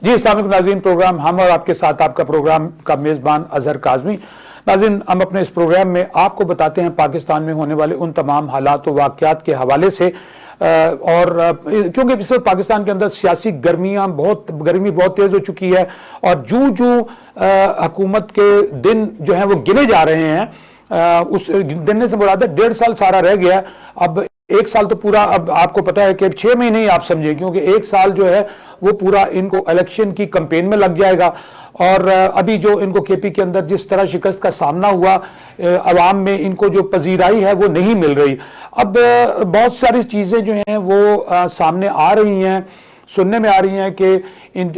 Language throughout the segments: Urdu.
جی السلام علیکم ناظرین، پروگرام ہم اور آپ کے ساتھ آپ کا پروگرام کا میزبان اظہر کاظمی۔ ناظرین، ہم اپنے اس پروگرام میں آپ کو بتاتے ہیں پاکستان میں ہونے والے ان تمام حالات و واقعات کے حوالے سے، اور کیونکہ اس وقت پاکستان کے اندر سیاسی گرمی بہت تیز ہو چکی ہے، اور جو حکومت کے دن جو ہیں وہ گنے جا رہے ہیں، اس گننے سے مراد ہے 1.5 سال سارا رہ گیا ہے۔ اب 1 سال تو پورا، اب آپ کو پتا ہے کہ 6 مہینے ہی آپ سمجھیں، کیونکہ 1 سال جو ہے وہ پورا ان کو الیکشن کی کمپین میں لگ جائے گا۔ اور ابھی جو ان کو کے پی کے اندر جس طرح شکست کا سامنا ہوا، عوام میں ان کو جو پذیرائی ہے وہ نہیں مل رہی۔ اب بہت ساری چیزیں جو ہیں وہ سامنے آ رہی ہیں، سننے میں آ رہی ہیں کہ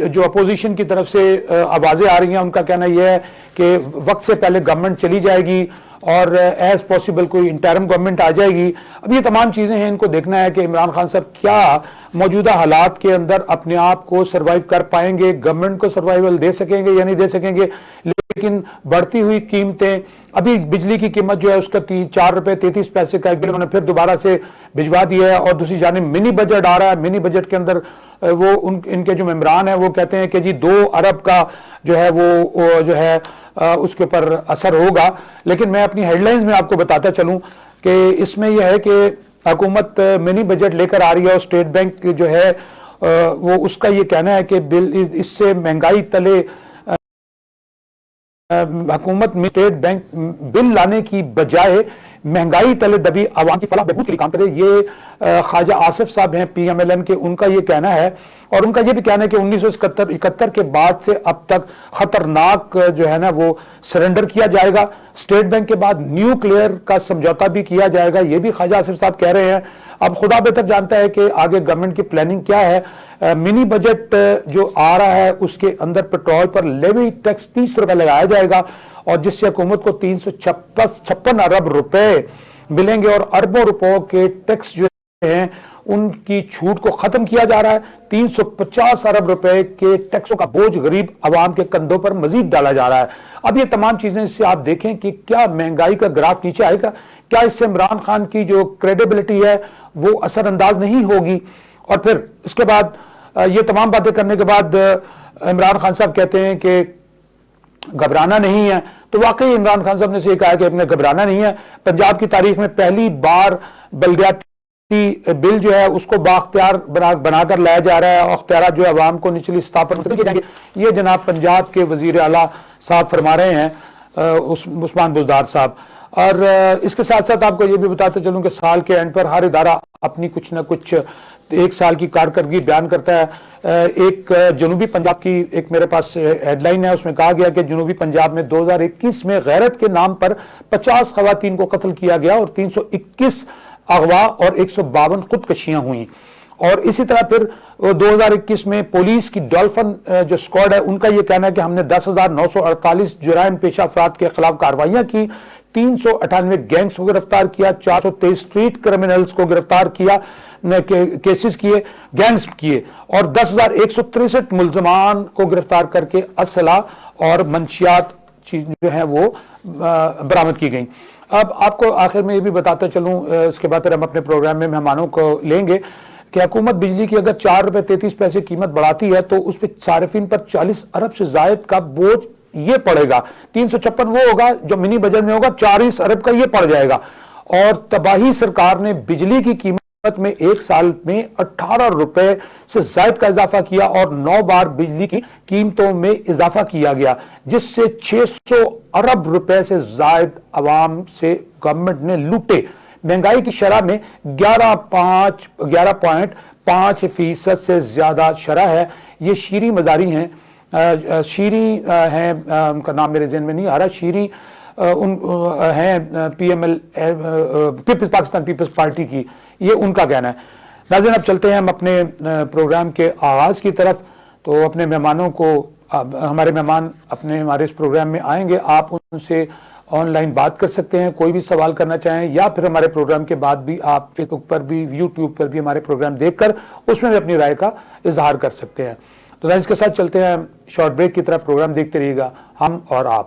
جو اپوزیشن کی طرف سے آوازیں آ رہی ہیں، ان کا کہنا یہ ہے کہ وقت سے پہلے گورنمنٹ چلی جائے گی اور ایز پاسبل کوئی انٹرم گورنمنٹ آ جائے گی۔ اب یہ تمام چیزیں ہیں، ان کو دیکھنا ہے کہ عمران خان صاحب کیا موجودہ حالات کے اندر اپنے آپ کو سروائیو کر پائیں گے، گورنمنٹ کو سروائیول دے سکیں گے یا نہیں دے سکیں گے۔ لیکن بڑھتی ہوئی قیمتیں، ابھی بجلی کی قیمت جو ہے اس کا 4 روپے 33 پیسے کا ایک بل انہوں نے پھر دوبارہ سے بھجوا دیا ہے، اور دوسری جانب منی بجٹ آ رہا ہے۔ منی بجٹ کے اندر وہ ان کے جو ممبران ہیں وہ کہتے ہیں کہ جی 2 ارب کا جو ہے وہ جو ہے اس کے اوپر اثر ہوگا۔ لیکن میں اپنی ہیڈ لائنز میں آپ کو بتاتا چلوں کہ اس میں یہ ہے کہ حکومت منی بجٹ لے کر آ رہی ہے، اور اسٹیٹ بینک جو ہے وہ اس کا یہ کہنا ہے کہ اس سے مہنگائی تلے حکومت میں اسٹیٹ بینک بل لانے کی بجائے مہنگائی تلے دبی عوام کی فلاح بہبود کے لیے کام کرے۔ یہ خواجہ آصف صاحب ہیں پی ایم ایل این کے، ان کا یہ کہنا ہے، اور ان کا یہ بھی کہنا ہے کہ 1971 کے بعد سے اب تک خطرناک جو ہے نا وہ سرنڈر کیا جائے گا۔ اسٹیٹ بینک کے بعد نیوکلیئر کا سمجھوتا بھی کیا جائے گا، یہ بھی خواجہ آصف صاحب کہہ رہے ہیں۔ اب خدا بہتر جانتا ہے کہ آگے گورنمنٹ کی پلاننگ کیا ہے۔ منی بجٹ جو آ رہا ہے اس کے اندر پیٹرول پر لیوی ٹیکس 30 روپے لگایا جائے گا، اور جس سے حکومت کو 356 ارب روپے ملیں گے، اور اربوں روپوں کے ٹیکس جو ہیں ان کی چھوٹ کو ختم کیا جا رہا ہے۔ 350 ارب روپے کے ٹیکسوں کا بوجھ غریب عوام کے کندھوں پر مزید ڈالا جا رہا ہے۔ اب یہ تمام چیزیں اس سے آپ دیکھیں کہ کیا مہنگائی کا گراف نیچے آئے گا، کیا اس سے عمران خان کی جو کریڈیبلٹی ہے وہ اثر انداز نہیں ہوگی۔ اور پھر اس کے بعد یہ تمام باتیں کرنے کے بعد عمران خان صاحب کہتے ہیں کہ گھبرانا نہیں ہے، تو واقعی عمران خان صاحب نے سے کہا کہ اپنے گھبرانا نہیں ہے۔ پنجاب کی تاریخ میں پہلی بار بلدیاتی بل جو ہے اس کو بااختیار بنا کر لایا جا رہا ہے، اور اختیارات جو عوام کو نچلی سطح پر منتقل کیے جائیں گے۔ یہ جناب پنجاب کے وزیر اعلیٰ صاحب فرما رہے ہیں، عثمان بزدار صاحب۔ اور اس کے ساتھ ساتھ آپ کو یہ بھی بتاتے چلوں کہ سال کے اینڈ پر ہر ادارہ اپنی کچھ نہ کچھ 1 سال کی کارکردگی بیان کرتا ہے۔ ایک جنوبی پنجاب کی ایک میرے پاس ہیڈ لائن ہے، اس میں کہا گیا کہ جنوبی پنجاب میں 2021 میں غیرت کے نام پر 50 خواتین کو قتل کیا گیا، اور 321 اغوا اور 152 خودکشیاں ہوئیں۔ اور اسی طرح پھر 2021 میں پولیس کی ڈولفن جو سکواڈ ہے، ان کا یہ کہنا ہے کہ ہم نے 10,948 جرائم پیشہ افراد کے خلاف کارروائیاں کی، 398 گینگز کو گرفتار کیا، 423 اسٹریٹ کرمنلز کو گرفتار کیا، کیسز کیے، گینگز کیے، اور 10,163 ملزمان کو گرفتار کر کے اسلحہ اور منشیات جو ہیں وہ برآمد کی گئیں۔ اب آپ کو آخر میں یہ بھی بتاتا چلوں، اس کے بعد پھر ہم اپنے پروگرام میں مہمانوں کو لیں گے، کہ حکومت بجلی کی اگر 4 روپے 33 پیسے قیمت بڑھاتی ہے تو اس پہ صارفین پر 40 ارب سے زائد کا بوجھ یہ پڑے گا۔ 356 وہ ہوگا جو منی بجٹ میں ہوگا، 40 ارب کا یہ پڑ جائے گا۔ اور تباہی سرکار نے بجلی کی قیمت میں 1 سال میں 18 روپے سے زائد کا اضافہ کیا، اور 9 بار بجلی کی قیمتوں میں اضافہ کیا گیا، جس سے 600 ارب روپے سے زائد عوام سے گورنمنٹ نے لوٹے۔ مہنگائی کی شرح میں 11.5% سے زیادہ شرح ہے۔ یہ شیریں مزاری ہیں، شیریں ہیں، ان کا نام میرے ذہن میں نہیں آ رہا، شیریں ہیں پاکستان پیپلز پارٹی کی، یہ ان کا کہنا ہے۔ ناظرین، اب چلتے ہیں ہم اپنے پروگرام کے آغاز کی طرف۔ تو اپنے مہمانوں کو، ہمارے مہمان ہمارے اس پروگرام میں آئیں گے، آپ ان سے آن لائن بات کر سکتے ہیں، کوئی بھی سوال کرنا چاہیں، یا پھر ہمارے پروگرام کے بعد بھی آپ فیس بک پر بھی، یوٹیوب پر بھی ہمارے پروگرام دیکھ کر اس میں بھی اپنی رائے کا اظہار کر سکتے ہیں۔ تو اس کے ساتھ چلتے ہیں شارٹ بریک کی طرف، پروگرام دیکھتے رہیے گا ہم اور آپ۔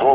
2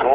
2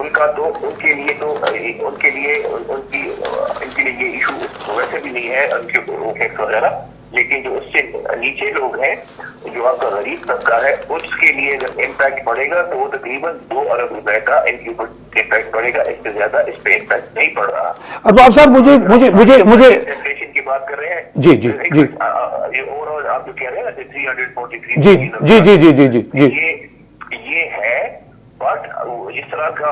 ان کا تو ان کے لیے یہ ایشو ویسے بھی نہیں ہے ان کے ٹیکس وغیرہ، لیکن جو اس سے نیچے لوگ ہیں، جو آپ کا غریب طبقہ ہے، اس کے لیے جب امپیکٹ پڑے گا تو وہ تقریباً 2 ارب روپے کا ان کے اوپر امپیکٹ پڑے گا، اس سے زیادہ اس پہ امپیکٹ نہیں پڑ رہا۔ ارباب صاحب مجھے ٹیکسیشن کی بات کر رہے ہیں، جی یہ اوور آل آپ جو کہہ رہے ہیں نا 343 جی یہ ہے، بٹ اس طرح کا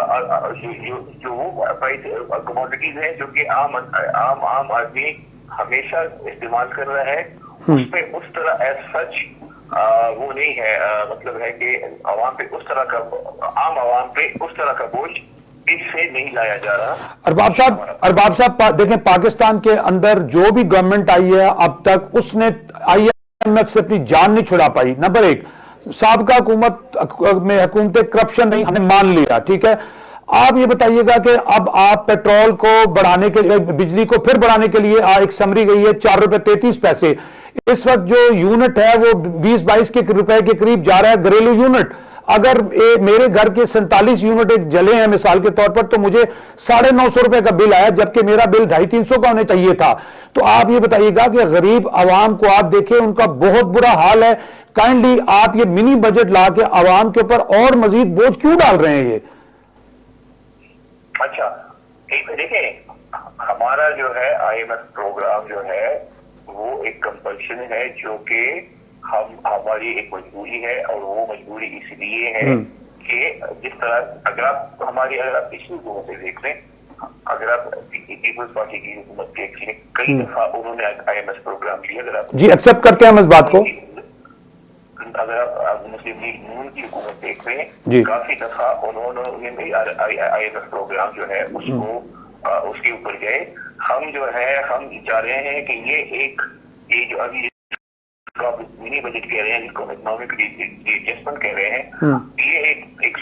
جو وہ کموڈیٹیز ہیں جو کہ عام آدمی ہمیشہ استعمال کر رہا ہے، اس پہ اس طرح ایز سچ وہ نہیں ہے، مطلب ہے کہ عوام پہ اس طرح کا عام عوام پہ اس طرح کا بوجھ اس سے نہیں لایا جا رہا۔ ارباب صاحب دیکھیں، پاکستان کے اندر جو بھی گورنمنٹ آئی ہے اب تک اس نے IMF سے اپنی جان نہیں چھڑا پائی۔ نمبر 1، سابقہ حکومت میں حکومت کرپشن نہیں، ہم نے مان لیا، ٹھیک ہے۔ آپ یہ بتائیے گا کہ اب آپ پیٹرول کو بڑھانے کے لیے، بجلی کو پھر بڑھانے کے لیے ایک سمری گئی ہے 4 روپے 33 پیسے، اس وقت جو یونٹ ہے وہ 20-22 روپے کے قریب جا رہا ہے گھریلو یونٹ۔ اگر میرے گھر کے 47 یونٹ جلے ہیں مثال کے طور پر تو مجھے 950 روپے کا بل آیا، جبکہ میرا بل 250-300 کا ہونے چاہیے تھا۔ تو آپ یہ بتائیے گا کہ غریب عوام کو آپ دیکھیں، ان کا بہت برا حال ہے۔ کائنڈلی آپ یہ منی بجٹ لا کے عوام کے اوپر اور مزید بوجھ کیوں ڈال رہے ہیں یہ؟ اچھا دیکھیں، ہمارا جو ہے IMF پروگرام جو ہے وہ ایک کمپلشن ہے، جو کہ ہماری ایک مجبوری ہے، اور وہ مجبوری اس لیے ہے کہ جس طرح اگر آپ پچھلی حکومت سے دیکھ لیں، اگر آپ پیپلز پارٹی کی حکومت کے کئی دفعہ انہوں نے IMF پروگرام لیا، اگر آپ جی ایکسپٹ کرتے ہیں ہم اس بات کو، اگر آپ مسلم لیگ نون کی حکومت دیکھ رہے ہیں، جی کافی دفعہ انہوں نے بھی IMF پروگرام جو ہے اس کے اوپر گئے۔ ہم جو ہے ہم چاہ رہے ہیں کہ یہ جو ابھی منی بجٹ کہہ رہے ہیں، جس کو اکنامک ایڈجسٹمنٹ کہہ رہے ہیں، یہ ایک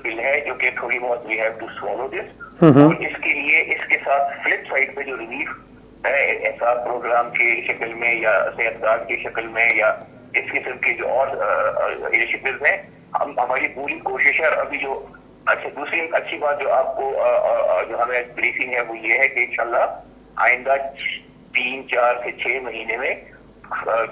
بل ہے جو کہ تھوڑی بہت وی ہیو ٹو سوالو دس، اور اس کے لیے اس کے ساتھ فلپ سائڈ پہ جو ریلیف ہے احساس پروگرام کی شکل میں یا صحت کارڈ کی شکل میں یا اس قسم کے جو اور انیشیٹیوز ہیں، ہماری پوری کوشش ہے۔ اور ابھی جو دوسری اچھی بات جو آپ کو جو ہمیں بریفنگ ہے وہ یہ ہے کہ انشاءاللہ آئندہ 3, 4 سے 6 مہینے میں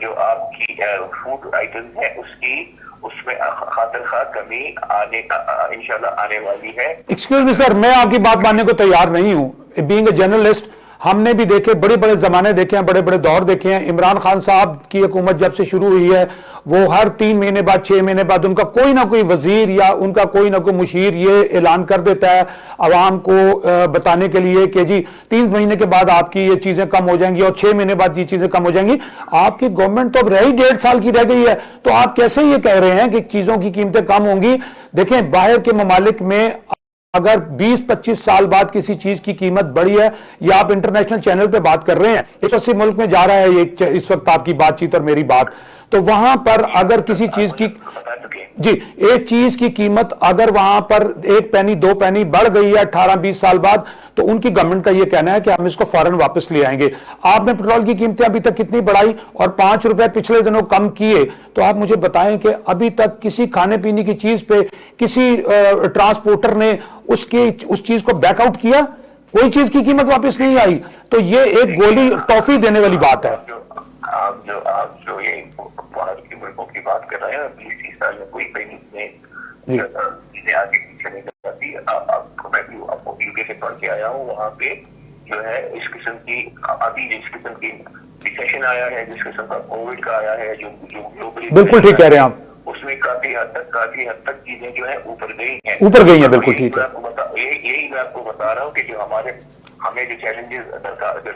جو آپ کی فوڈ آئٹمز ہیں اس میں خاطر خواہ کمی انشاءاللہ آنے والی ہے۔ ایکسکیوز می سر، میں آپ کی بات ماننے کو تیار نہیں ہوں۔ بینگ اے جرنلسٹ، ہم نے بھی دیکھے، بڑے بڑے زمانے دیکھے ہیں، بڑے بڑے دور دیکھے ہیں۔ عمران خان صاحب کی حکومت جب سے شروع ہوئی ہے، وہ ہر 3 مہینے بعد 6 مہینے بعد ان کا کوئی نہ کوئی وزیر یا ان کا کوئی نہ کوئی مشیر یہ اعلان کر دیتا ہے عوام کو بتانے کے لیے کہ جی 3 مہینے کے بعد آپ کی یہ چیزیں کم ہو جائیں گی اور 6 مہینے بعد یہ چیزیں کم ہو جائیں گی۔ آپ کی گورنمنٹ تو اب رہی 1.5 سال کی رہ گئی ہے، تو آپ کیسے یہ کہہ رہے ہیں کہ چیزوں کی قیمتیں کم ہوں گی؟ دیکھیں، باہر کے ممالک میں اگر 20-25 سال بعد کسی چیز کی قیمت بڑھی ہے، یا آپ انٹرنیشنل چینل پہ بات کر رہے ہیں، 180 ملک میں جا رہا ہے اس وقت آپ کی بات چیت اور میری بات، تو وہاں پر اگر کسی چیز کی ایک چیز کی قیمت اگر وہاں پر 1 پینی 2 پینی بڑھ گئی ہے 18-20 سال بعد، تو ان کی گورنمنٹ کا یہ کہنا ہے کہ ہم اس کو فوراً واپس لے آئیں گے۔ آپ نے پیٹرول کی قیمتیں ابھی تک کتنی بڑھائی اور 5 روپے پچھلے دنوں کم کیے، تو آپ مجھے بتائیں کہ ابھی تک کسی کھانے پینے کی چیز پہ کسی ٹرانسپورٹر نے اس چیز کو بیک آؤٹ کیا؟ کوئی چیز کی قیمت واپس نہیں آئی، تو یہ ایک گولی ٹافی دینے والی بات ہے۔ آپ جو یہ باہر کے ملکوں کی بات کر رہے ہیں، 20-30 سال میں کوئی کہیں چیزیں آگے پیچھے نہیں جاتی۔ میں بھی UK سے پڑھ کے آیا ہوں، وہاں پہ جو ہے اس قسم کی ابھی جس قسم کی ریسیشن آیا ہے، جس قسم کا کووڈ کا آیا ہے، جو بالکل ٹھیک کہہ رہے ہیں آپ، اس میں کافی حد تک چیزیں جو ہے اوپر گئی ہیں، بالکل ٹھیک ہے۔ یہی میں آپ کو بتا رہا ہوں کہ جو ہمیں جو چیلنجز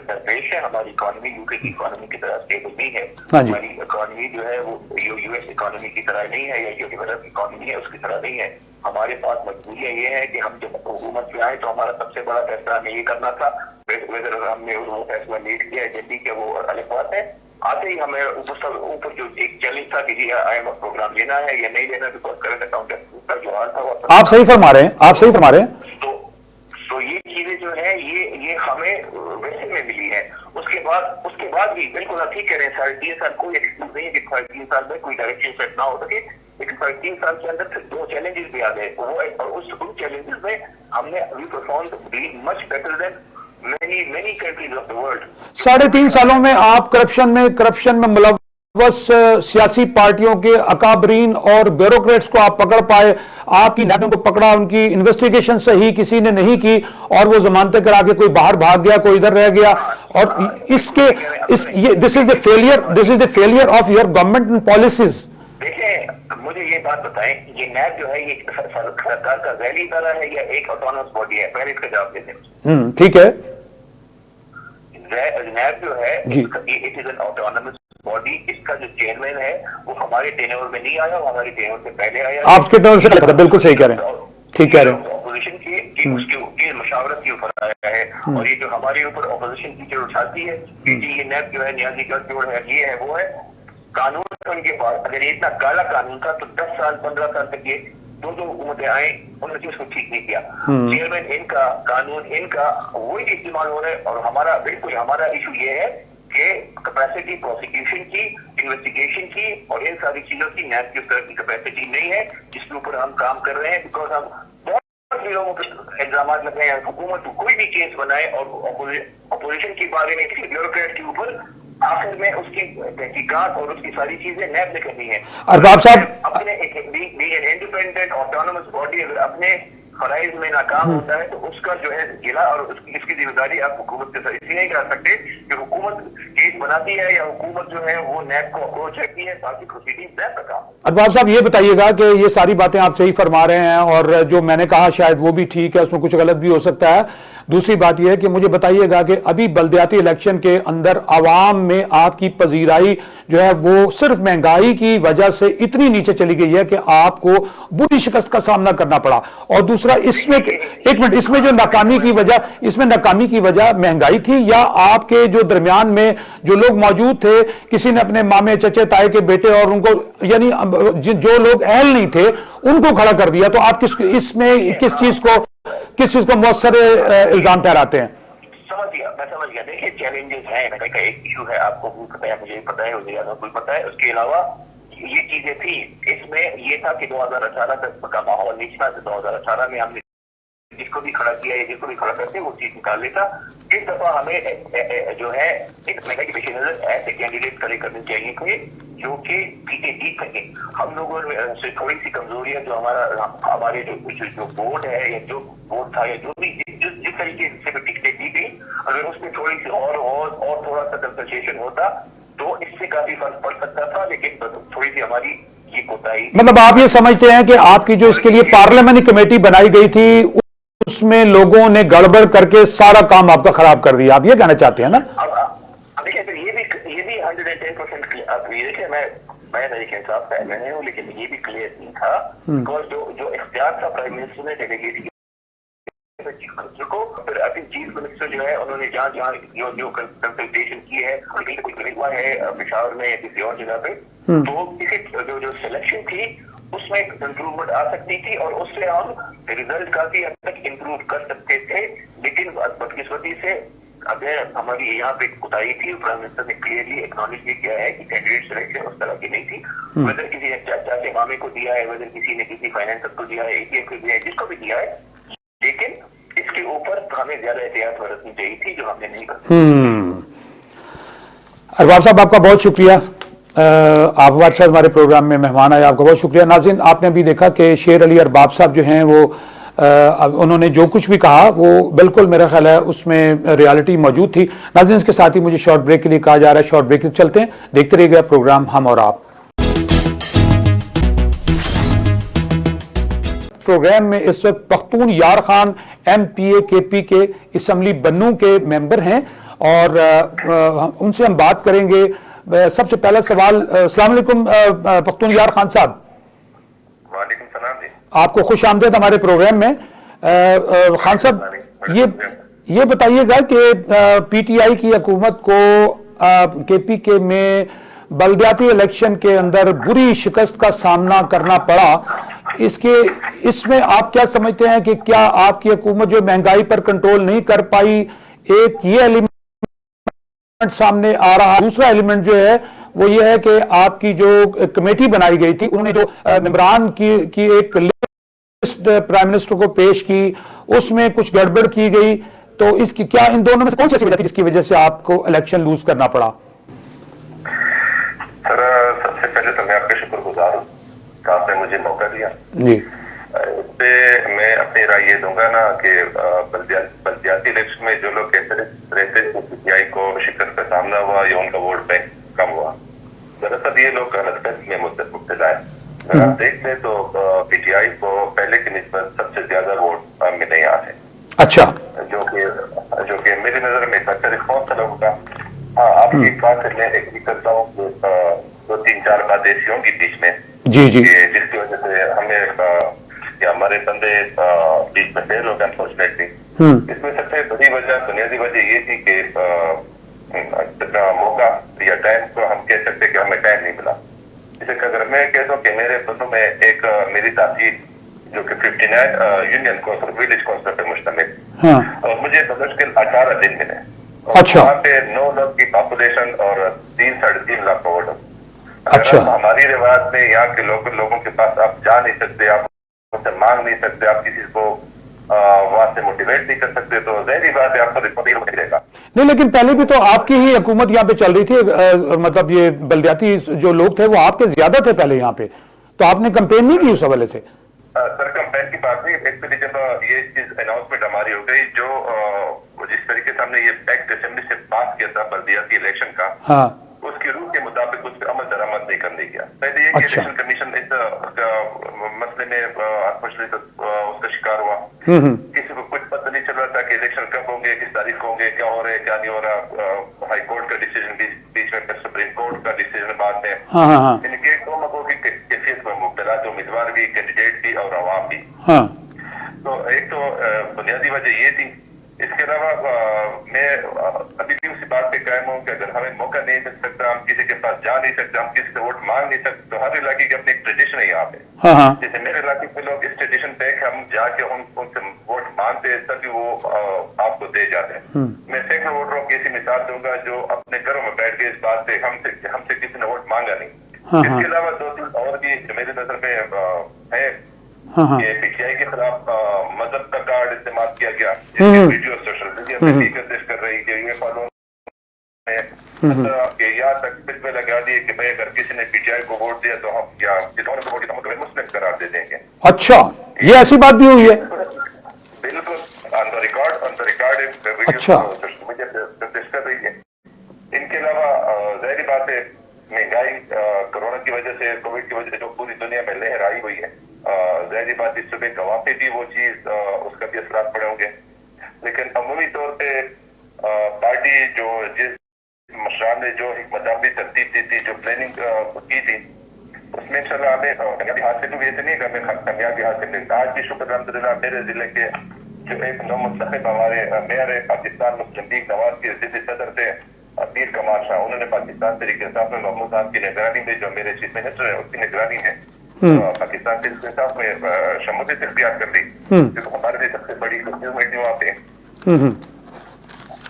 درپیش ہے، ہماری اکانومی UK کی اکانومی کی طرح اسٹیبل نہیں ہے، ہماری اکانومی جو ہے وہ US اکانومی کی طرح نہیں ہے، یا جو ڈیولپ اکانومی ہے اس کی طرح نہیں ہے۔ ہمارے پاس مجبوریاں یہ ہے کہ ہم جب حکومت پہ آئے تو ہمارا سب سے بڑا فیصلہ ہمیں یہ کرنا تھا، ویدر ہم نے وہ فیصلہ لیٹ کیا ہے جلدی کہ وہ الگ بات ہے۔ آتے ہی ہمیں اوپر جو ایک چیلنج تھا کہ جی IMF پروگرام لینا ہے یا نہیں لینا، بیکاز کرنٹ اکاؤنٹ کا جو حال تھا وہ آپ صحیح فرما رہے ہیں، تو یہ چیزیں جو ہے یہ ہمیں ویسے میں ملی ہے۔ اس کے بعد بھی بالکل آپ ٹھیک کہہ رہے ہیں، 3.5 سال کوئی ایکسکیوز نہیں ہے کہ 3.5 سال میں کوئی ڈائریکٹ سیٹ نہ ہو سکے۔ لیکن 3 سال کے اندر پھر 2 چیلنجز بھی آ گئے اور ان چیلنجز میں ہم نے perform much better than many countries of the world. 3.5 سالوں میں آپ کرپشن میں ملوث سیاسی پارٹیوں کے اکابرین اور بیوروکریٹس کو آپ پکڑ پائے، آپ کی نیتوں کو پکڑا، ان کی انویسٹیگیشن صحیح کسی نے نہیں کی اور وہ ضمانتیں کرا کے کوئی باہر بھاگ گیا، کوئی ادھر رہ گیا، اور this is the failure of your government and policies. دیکھیں مجھے یہ بات بتائیں، یہ نیب جو ہے یہ سرکار کا ذیلی ادارہ ہے یا ایک آٹونومس باڈی ہے؟ پہلے اس کا جواب دیتے ہیں. ٹھیک ہے. نیب جو ہے it is an autonomous body. اس کا جو چیئرمین ہے وہ ہمارے ٹینور میں نہیں آیا، وہ ہمارے ٹینور سے پہلے آیا. آپ کے ٹینور سے بالکل صحیح کہہ رہے ہیں، ٹھیک کہہ رہے ہیں. اپوزیشن کی اس کے مشاورت کے اوپر آیا ہے، اور یہ جو ہمارے اوپر اپوزیشن ٹیچر اٹھاتی ہے کہ جی یہ نیب جو ہے نیازی کا جوڑ ہے، یہ ہے وہ ہے. قانون ان کے پاس اگر یہ اتنا کالا قانون تھا تو 10 سال 15 سال تک یہ 2 حکومتیں آئیں، انہوں نے اس کو ٹھیک نہیں کیا. چیئرمین ان کا، قانون ان کا وہی استعمال ہو رہا ہے. اور ہمارا بالکل ہمارا ایشو یہ ہے کہ کیپیسٹی پروسیکیوشن کی، انویسٹیگیشن کی اور ان ساری چیزوں کی نیب کی اس طرح کی کیپیسٹی نہیں ہے جس کے اوپر ہم کام کر رہے ہیں. بیکاز ہم بہت سی لوگوں کے الزامات لگ رہے ہیں، حکومت کو کوئی بھی کیس بنائے اور اپوزیشن کے بارے میں کسی بیوروکریٹ کے اوپر آخر میں اس کی تحقیقات اور اس کی ساری چیزیں نیب نے کرنی ہے. ارباب صاحب اپنے انڈیپینڈنٹ آٹونومس باڈی اگر اپنے فرائض میں ناکام ہوتا ہے تو اس کا جو ہے گلا اور اس کی ذمہ داری آپ حکومت کے ساتھ اسی نہیں کر سکتے کہ حکومت کیس بناتی ہے یا حکومت جو ہے وہ نیب کو اپروچ کرتی ہے، باقی پروسیڈنگ نیب کا کام. ارباب صاحب یہ بتائیے گا کہ یہ ساری باتیں آپ صحیح فرما رہے ہیں اور جو میں نے کہا شاید وہ بھی ٹھیک ہے، اس میں کچھ غلط بھی ہو سکتا ہے. دوسری بات یہ ہے کہ مجھے بتائیے گا کہ ابھی بلدیاتی الیکشن کے اندر عوام میں آپ کی پذیرائی جو ہے وہ صرف مہنگائی کی وجہ سے اتنی نیچے چلی گئی ہے کہ آپ کو بری شکست کا سامنا کرنا پڑا. اور دوسرا اس میں ایک منٹ، اس میں جو ناکامی کی وجہ مہنگائی تھی یا آپ کے جو درمیان میں جو لوگ موجود تھے، کسی نے اپنے مامے چچے تائے کے بیٹے اور ان کو یعنی جو لوگ اہل نہیں تھے ان کو کھڑا کر دیا؟ تو آپ اس میں کس چیز کو مؤثر الزام ٹھہراتے ہیں؟ میں سمجھ گیا. دیکھیے چیلنجز ہیں، میں نے کہا ایک ایشو ہے، آپ کو بھی پتا ہے، مجھے بھی پتا ہے، وزیر کو بھی پتا ہے. اس کے علاوہ یہ چیزیں تھی. اس میں یہ تھا کہ 2018 تک کا ماحول نہیں تھا. 2018 میں ہم نے جس کو بھی کھڑا کیا یا جس کو بھی کھڑا کرتے وہ چیز نکال لیتا. اس دفعہ ہمیں جو ہے ایک مہنگائی کے پیش نظر ایسے کینڈیڈیٹ کھڑے کرنے چاہیے تھے جو کہ سیٹیں جیت سکیں. ہم لوگوں سے تھوڑی سی کمزوری ہے جو ہمارے جو بورڈ ہے یا جو بورڈ تھا یا جو بھی جس طریقے سے ٹکٹیں دی گئی، اگر اس میں تھوڑی سی اور تھوڑا سا کنسلٹیشن ہوتا تو اس سے کافی فرق پڑ سکتا تھا. لیکن تھوڑی سی ہماری یہ کوتاہی، مطلب آپ یہ سمجھتے ہیں کہ آپ کی جو اس کے لیے پارلیمنٹری کمیٹی بنائی گئی تھی اس میں لوگوں نے گڑبڑ کر کے سارا کام آپ کا خراب کر دیا، آپ یہ کہنا چاہتے ہیں نا؟ دیکھیں یہ بھی 110% آپ یہ دیکھیں، میں طریقے انصاف کا میں ہوں، لیکن یہ بھی کلیئر نہیں تھا بیکاز جو اختیار تھا پرائم منسٹر نے ڈیلیگیٹ چیف منسٹر کو، پھر ابھی چیف منسٹر جو ہے انہوں نے جہاں جو کنسلٹیشن کی ہے ہوا ہے پشاور میں کسی اور جگہ پہ، تو جو سلیکشن تھی اس میں امپروومنٹ آ سکتی تھی اور اس سے ہم ریزلٹ کافی حد تک امپروو کر سکتے تھے. لیکن بدقسمتی سے اگر ہماری یہاں پہ کوتاہی تھی، پرائم منسٹر نے کلیئرلی ایکنالج بھی کیا ہے کہ کینڈیڈیٹ سلیکشن اس طرح کی نہیں تھی. ویدر کسی نے چاچا مامے کو دیا ہے، ویدر کسی نے کسی فائنینسر کو دیا ہے، اے ٹی ایم کو دیا ہے، جس کو بھی دیا ہے، لیکن اس کے اوپر ہمیں زیادہ احتیاط برتنی چاہیے تھی جو ہم نے نہیں برتی. ارباب صاحب آپ کا بہت شکریہ، آپ ہمارے ساتھ ہمارے پروگرام میں مہمان آئے، آپ کا بہت شکریہ. ناظرین آپ نے ابھی دیکھا کہ شیر علی ارباب صاحب جو ہیں وہ انہوں نے جو کچھ بھی کہا وہ بالکل میرا خیال ہے اس میں ریالٹی موجود تھی. ناظرین اس کے ساتھ ہی مجھے شارٹ بریک کے لیے کہا جا رہا ہے، شارٹ بریک کے چلتے ہیں، دیکھتے رہیے گا پروگرام ہم اور آپ. پروگرام میں اس وقت پختون یار خان ایم پی اے کے پی کے اسمبلی بنوں کے ممبر ہیں اور ان سے ہم بات کریں گے. سب سے پہلا سوال، السلام علیکم پختون یار خان صاحب. وعلیکم السلام جی. آپ کو خوش آمدید ہمارے پروگرام میں. خان صاحب یہ بتائیے گا کہ پی ٹی آئی کی حکومت کو کے پی کے میں بلدیاتی الیکشن کے اندر بری شکست کا سامنا کرنا پڑا، اس میں آپ کیا سمجھتے ہیں کہ کیا آپ کی حکومت جو مہنگائی پر کنٹرول نہیں کر پائی، ایک یہ ایلیمنٹ سامنے آ رہا، دوسرا ایلیمنٹ جو ہے وہ یہ ہے کہ آپ کی جو کمیٹی بنائی گئی تھی انہوں نے جو ممبران کی ایک لسٹ پرائم منسٹر کو پیش کی، اس میں کچھ گڑبڑ کی گئی، تو اس کی کیا ان دونوں میں سے کون سی ایسی وجہ تھی جس کی وجہ سے آپ کو الیکشن لوز کرنا پڑا؟ سر سب سے پہلے تو میں آپ کا شکر گزار ہوں کہ آپ نے مجھے موقع دیا. جی اس پہ میں اپنی رائے یہ دوں گا نا کہ بلدیاتی الیکشن میں جو لوگ کہتے رہتے ہیں پی ٹی آئی کو شکست کا سامنا ہوا یا ان کا ووٹ بینک کم ہوا، دراصل یہ لوگ غلط فہمی میں مبتلا ہے. اگر آپ دیکھ لیں تو پی ٹی آئی کو پہلے کی نسبت سب سے زیادہ ووٹ ملے یہاں سے، اچھا، جو کہ میری نظر میں ایک اچھا رسپانس تھا لوگوں کا. ہاں، آپ کی ایک بات سے میں ایگری کرتا ہوں کہ 2-3-4 باتیں ایسی ہوں گی بیچ میں جی جی جس کی وجہ سے ہمیں یا ہمارے بندے بیچ میں فیل ہو گئے انفارچونیٹلی. اس میں سب سے بڑی وجہ، بنیادی وجہ یہ تھی کہ موقع یا ٹائم کو ہم کہہ سکتے کہ ہمیں ٹائم نہیں ملا. جیسے کہ اگر میں کہتا ہوں کہ میرے بندوں میں ایک میری تحصیل جو کہ 59 یونین کونسل ولیج کونسل پہ مشتمل، اور مجھے بمشکل 18 دن ملے. اچھا، وہاں پہ 9 لاکھ کی پاپولیشن اور 3-3.5 لاکھ کا ووٹر. اچھا، ہماری روایت میں یہاں کے لوگوں کے پاس آپ جا نہیں سکتے، آپ ان سے مانگ نہیں سکتے، آپ کسی کو وہاں سے موٹیویٹ نہیں کر سکتے، تو ظاہری بات ہے آپ کو رسپانس نہیں رہے گا. نہیں لیکن پہلے بھی تو آپ کی ہی حکومت یہاں پہ چل رہی تھی، مطلب یہ بلدیاتی جو لوگ تھے وہ آپ کے زیادہ تھے پہلے یہاں پہ، تو آپ نے کمپین نہیں کی اس حوالے سے؟ سر کمپین کی بات نہیں، ایکچولی جب یہ چیز اناؤنسمنٹ ہماری ہو گئی، جو جس طریقے سے ہم نے یہ ایکٹ اسمبلی سے پاس کیا تھا بلدیاتی الیکشن کا، ہاں، اس کی روح کے مطابق اس پہ عمل درآمد نہیں کرنے کیا. پہلے یہ کہ الیکشن کمیشن اس مسئلے میں انفارچونیٹلی اس کا شکار ہوا. کسی کو کچھ پتہ نہیں چل رہا تھا کہ الیکشن کب ہوں گے، کس تاریخ کو ہوں گے، کیا ہو رہا ہے کیا نہیں ہو رہا. ہائی کورٹ کا ڈیسیجن بیچ میں، پھر سپریم کورٹ کا ڈیسیجن بعد میں. ان کے دو مقوں کی کیفیت میں مبتلا تھے، امیدوار بھی، کینڈیڈیٹ بھی اور عوام بھی. تو ایک تو بنیادی وجہ یہ تھی. اس کے علاوہ میں ابھی بھی اسی بات پہ قائم ہوں کہ اگر ہمیں موقع نہیں مل سکتا، ہم کسی کے پاس جا نہیں سکتے، ہم کسی سے ووٹ مانگ نہیں سکتے، تو ہر علاقے کی اپنی ایک ٹریڈیشن ہے یہاں پہ. جیسے میرے علاقے کے لوگ اس ٹریڈیشن پہ ہم جا کے ان سے ووٹ مانگتے ہیں تبھی وہ آپ کو دے جاتے ہیں. میں سینکڑوں ووٹروں کی ایسی مثال دوں گا جو اپنے گھروں میں بیٹھ کے اس بات سے ہم سے کسی نے ووٹ مانگا نہیں. اس کے علاوہ 2-3 اور بھی جو میری نظر میں ہے کہ پی ٹی آئی کے خلاف مذہب کا کارڈ استعمال کیا گیا. ویڈیو سوشل میڈیا پہ بھی گردش کر رہی کہ یہ فالو کہ یہاں تک پھر میں لگا دیے کہ بھائی اگر کسی نے پی ٹی آئی کو ووٹ دیا تو ہم یا کسانوں کو ووٹ دیا تو ہم مسلم قرار دے دیں گے. اچھا، یہ ایسی بات بھی ہوئی ہے؟ بالکل آن دا ریکارڈ ویڈیو اچھا، سوشل میڈیا پہ گردش کر رہی ہے. ان کے علاوہ ظاہری بات ہے مہنگائی کورونا کی وجہ سے، کووڈ کی وجہ سے جو پوری دنیا میں لہر آئی ہوئی ہے، ظاہری بات اس صبح گواہ پہ بھی وہ چیز اس کا بھی اثرات پڑے ہوں گے. لیکن عمومی طور پہ پارٹی جو جس مشران نے جو حکمت عملی ترتیب دی تھی، جو پلاننگ کی تھی، اس میں انشاءاللہ ہمیں کامیابی حاصل ہوئی. ایسے نہیں کہ ہمیں کامیابی حاصل ہوئی. آج بھی شکر الحمدللہ میرے ضلع کے جو ایک نو منتخب ہمارے میئر پاکستان مسلم لیگ نواز کے ضلعی صدر تھے پیر کمال شاہ، انہوں نے پاکستان طریقے انصاف میں محمود خان کی نگرانی میں، جو میرے چیف منسٹر ہیں اس کی نگرانی میں پاکستان طریقے انصاف میں شمولیت اختیار کر لی، جو ہمارے لیے سب سے بڑی اچیومنٹ ہے وہاں پہ.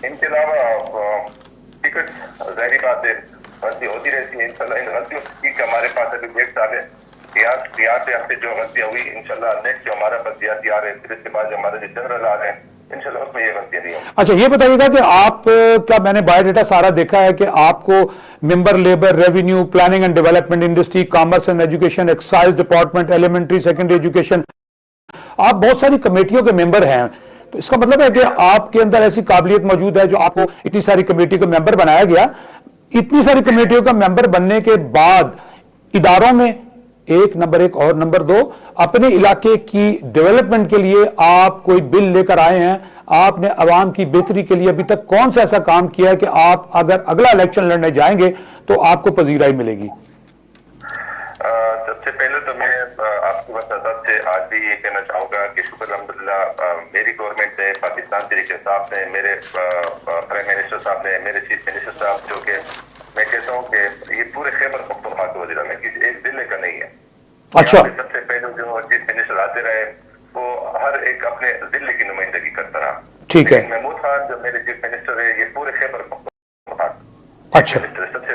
ان کے علاوہ ٹکٹ ظاہری بات ہے غلطی ہوتی رہتی ہے. انشاءاللہ ان غلطیوں کی ہمارے پاس ابھی 1 سال ہے. یہاں سے ہم سے جو غلطیاں ہوئی انشاءاللہ نیکسٹ جو ہمارا بلدیاتی آ رہے ہیں، پھر اس کے بعد جو ہمارے جو جنرل آ رہے ہیں انشاءاللہ اس میں یہ غلطیاں نہیں ہوں. اچھا، یہ بتائیے گا کہ آپ کیا، میں نے بایو ڈیٹا سارا دیکھا ہے کہ آپ کو member labour, revenue, planning and development, industry, commerce and education, excise department, elementary secondary education, آپ بہت ساری کمیٹیوں کے ممبر ہیں. تو اس کا مطلب ہے کہ آپ کے اندر ایسی قابلیت موجود ہے جو آپ کو اتنی ساری کمیٹی کا ممبر بنایا گیا. اتنی ساری کمیٹیوں کا ممبر بننے کے بعد اداروں میں ایک نمبر 1 اور نمبر 2 اپنے علاقے کی ڈیولپمنٹ کے لیے آپ کوئی بل لے کر آئے ہیں. آپ نے عوام کی بہتری کے لیے ابھی تک کون سا ایسا کام کیا ہے کہ آپ اگر اگلا الیکشن لڑنے جائیں گے تو آپ کو پذیرائی ملے گی؟ سب سے پہلے تو میں آپ کی وساطت سے آج بھی یہ کہنا چاہوں گا کہ شکر الحمدللہ میری گورنمنٹ نے، پاکستان طریقے صاحب نے، میرے پرائم منسٹر صاحب نے، میرے چیف منسٹر صاحب، جو کہ میں کہتا ہوں کہ یہ پورے خیبر پختونخوا کے وزیر میں کسی ایک ضلع کا نہیں ہے. اچھا، سب سے پہلے جو چیف منسٹر آتے رہے وہ ہر ایک اپنے ضلع کی نمائندگی کرتا رہا. ٹھیک ہے. محمود خان جو میرے چیف منسٹر ہے یہ پورے خیبر پختونخوا اچھا، سب سے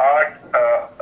8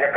1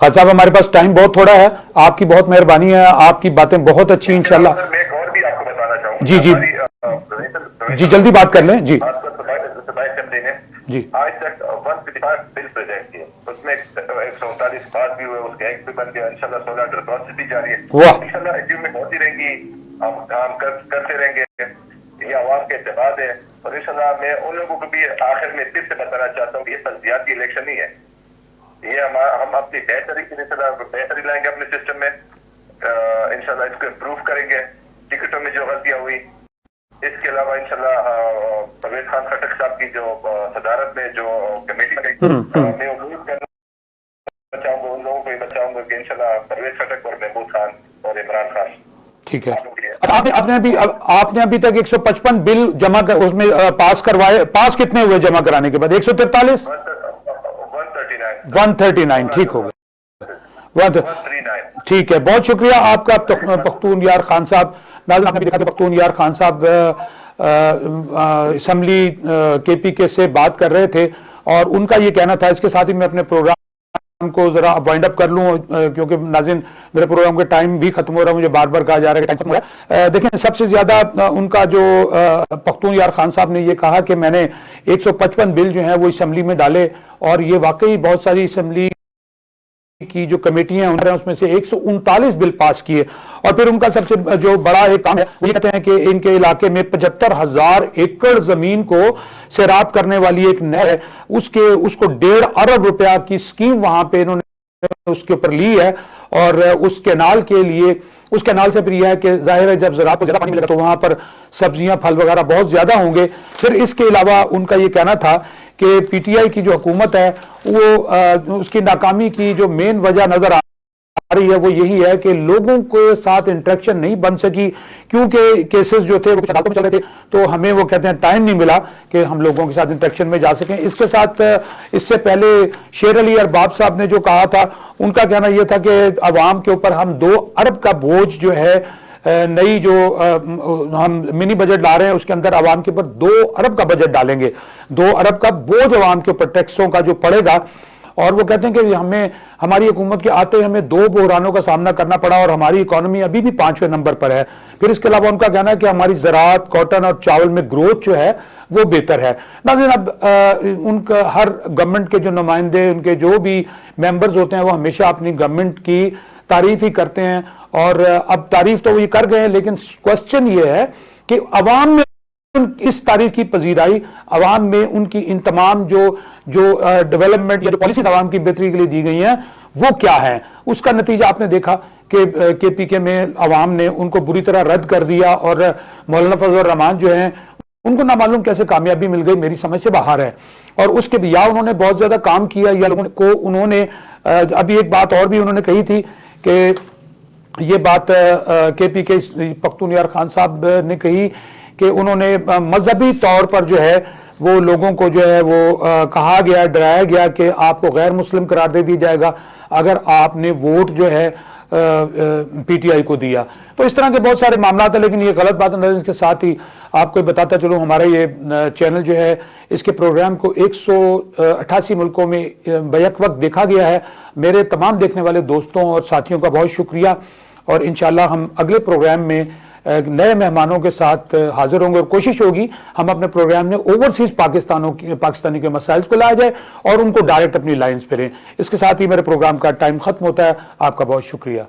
خان صاحب ہمارے پاس ٹائم بہت تھوڑا ہے، آپ کی بہت مہربانی ہے، آپ کی باتیں بہت اچھی انشاءاللہ. میں ایک اور بھی آپ کو بتانا چاہوں گا. جی جی جی جلدی بات کر لیں. جی جی آج تک 155 بل پریزنٹ کیے، اس میں 139 پاس بھی ہوئے، اس کے ایکٹ بھی بن گیا. انشاءاللہ 16 انڈر پروسیس بھی جاری ہے. انشاءاللہ اچیومنٹ ہوتی رہیں گی، ہم کام کرتے رہیں گے. یہ عوام کے اتحاد ہے. اور انشاءاللہ میں ان لوگوں کو بھی آخر میں پھر سے بتانا چاہتا ہوں کہ یہ تنزیاتی الیکشن نہیں ہے. یہ ہم اپنی بہتری کے لیے بہتری لائیں گے اپنے سسٹم میں. انشاءاللہ اس کو امپروو کریں گے. ٹکٹوں میں جو غلطیاں ہوئی، اس کے علاوہ انشاءاللہ پرویز خان خٹک صاحب کی جو صدارت میں جو کمیٹی بنی، میں امید کرنا چاہوں گا ان لوگوں کو یہ بچاؤں گا کہ انشاءاللہ پرویز خٹک اور محمود خان اور عمران خان. ٹھیک ہے. آپ نے ابھی تک 155 بل جمع اس میں پاس کروائے. پاس کتنے ہوئے جمع کرانے کے بعد؟ 143 139. ٹھیک ہو گیا. ٹھیک ہے، بہت شکریہ آپ کا پختون یار خان صاحب. ناظرین آپ نے بھی دیکھا کہ پختون یار خان صاحب اسمبلی کے پی کے سے بات کر رہے تھے اور ان کا یہ کہنا تھا. اس کے ساتھ ہی میں اپنے پروگرام کو ذرا وائنڈ اپ کر لوں کیونکہ ناظرین میرے پروگرام کا ٹائم بھی ختم ہو رہا ہے. مجھے بار بار کہا جا رہا ہے کہ ٹائم ختم ہو رہا ہے. دیکھیں سب سے زیادہ ان کا جو پختون یار خان صاحب نے یہ کہا کہ میں نے 155 بل جو ہیں وہ اسمبلی میں ڈالے اور یہ واقعی بہت ساری اسمبلی کی جو کمیٹیاں ہیں اس میں سے 139 بل پاس کیے. اور پھر ان کا سب سے جو بڑا ایک کام ہے وہ یہ کہتے ہیں کہ ان کے علاقے میں 75,000 ایکڑ زمین کو سیراب کرنے والی ایک نہر ہے، اس کو 1.5 ارب روپیہ کی سکیم وہاں پہ انہوں نے اس کے اوپر لی ہے. اور اس کینال کے لیے، اس کینال سے پھر یہ ہے کہ ظاہر ہے جب زراعت کو زیادہ پانی ملے گا تو وہاں پر سبزیاں پھل وغیرہ بہت زیادہ ہوں گے. پھر اس کے علاوہ ان کا یہ کہنا تھا کہ پی ٹی آئی کی جو حکومت ہے وہ اس کی ناکامی کی جو مین وجہ نظر آ رہی ہے وہ یہی ہے کہ لوگوں کے ساتھ انٹریکشن نہیں بن سکی کیونکہ کیسز جو تھے وہ کچھ عدالتوں میں چل رہے تھے تو ہمیں وہ کہتے ہیں ٹائم نہیں ملا کہ ہم لوگوں کے ساتھ انٹریکشن میں جا سکیں. اس کے ساتھ اس سے پہلے شیر علی ارباب صاحب نے جو کہا تھا ان کا کہنا یہ تھا کہ عوام کے اوپر ہم 2 ارب کا بوجھ جو ہے نئی جو ہم منی بجٹ لا رہے ہیں اس کے اندر عوام کے اوپر 2 ارب کا بجٹ ڈالیں گے. 2 ارب کا بوجھ عوام کے اوپر ٹیکسوں کا جو پڑے گا. اور وہ کہتے ہیں کہ ہماری حکومت کے آتے ہمیں 2 بحرانوں کا سامنا کرنا پڑا اور ہماری اکانومی ابھی بھی 5ویں نمبر پر ہے. پھر اس کے علاوہ ان کا کہنا ہے کہ ہماری زراعت، کاٹن اور چاول میں گروتھ جو ہے وہ بہتر ہے. ناظرین اب ان کا ہر گورنمنٹ کے جو نمائندے ان کے جو بھی ممبرز ہوتے ہیں وہ ہمیشہ اپنی گورنمنٹ کی تعریف ہی کرتے ہیں اور اب تعریف تو وہ یہ کر گئے ہیں لیکن کوسچن یہ ہے کہ عوام میں اس تعریف کی پذیرائی، عوام میں ان کی ان تمام جو ڈیولپمنٹ یا جو پالیسیز عوام کی بہتری کے لیے دی گئی ہیں وہ کیا ہیں. اس کا نتیجہ آپ نے دیکھا کہ کے پی کے میں عوام نے ان کو بری طرح رد کر دیا اور مولانا فضل الرحمان جو ہیں ان کو نامعلوم کیسے کامیابی مل گئی میری سمجھ سے باہر ہے. اور اس کے یا انہوں نے بہت زیادہ کام کیا یا لوگوں کو انہوں نے ابھی ایک بات اور بھی انہوں نے کہی تھی کہ یہ بات کے پی کے پختون یار خان صاحب نے کہی کہ انہوں نے مذہبی طور پر جو ہے وہ لوگوں کو جو ہے وہ کہا گیا، ڈرایا گیا کہ آپ کو غیر مسلم قرار دے دیا جائے گا اگر آپ نے ووٹ جو ہے پی ٹی آئی کو دیا. تو اس طرح کے بہت سارے معاملات ہیں لیکن یہ غلط بات ہے. اس کے ساتھ ہی آپ کو بتاتا چلوں ہمارا یہ چینل جو ہے اس کے پروگرام کو 188 ملکوں میں بیک وقت دیکھا گیا ہے. میرے تمام دیکھنے والے دوستوں اور ساتھیوں کا بہت شکریہ اور انشاءاللہ ہم اگلے پروگرام میں نئے مہمانوں کے ساتھ حاضر ہوں گے اور کوشش ہوگی ہم اپنے پروگرام میں اوورسیز پاکستانی کے مسائل کو لایا جائے اور ان کو ڈائریکٹ اپنی لائنز پہ رہیں. اس کے ساتھ ہی میرے پروگرام کا ٹائم ختم ہوتا ہے. آپ کا بہت شکریہ.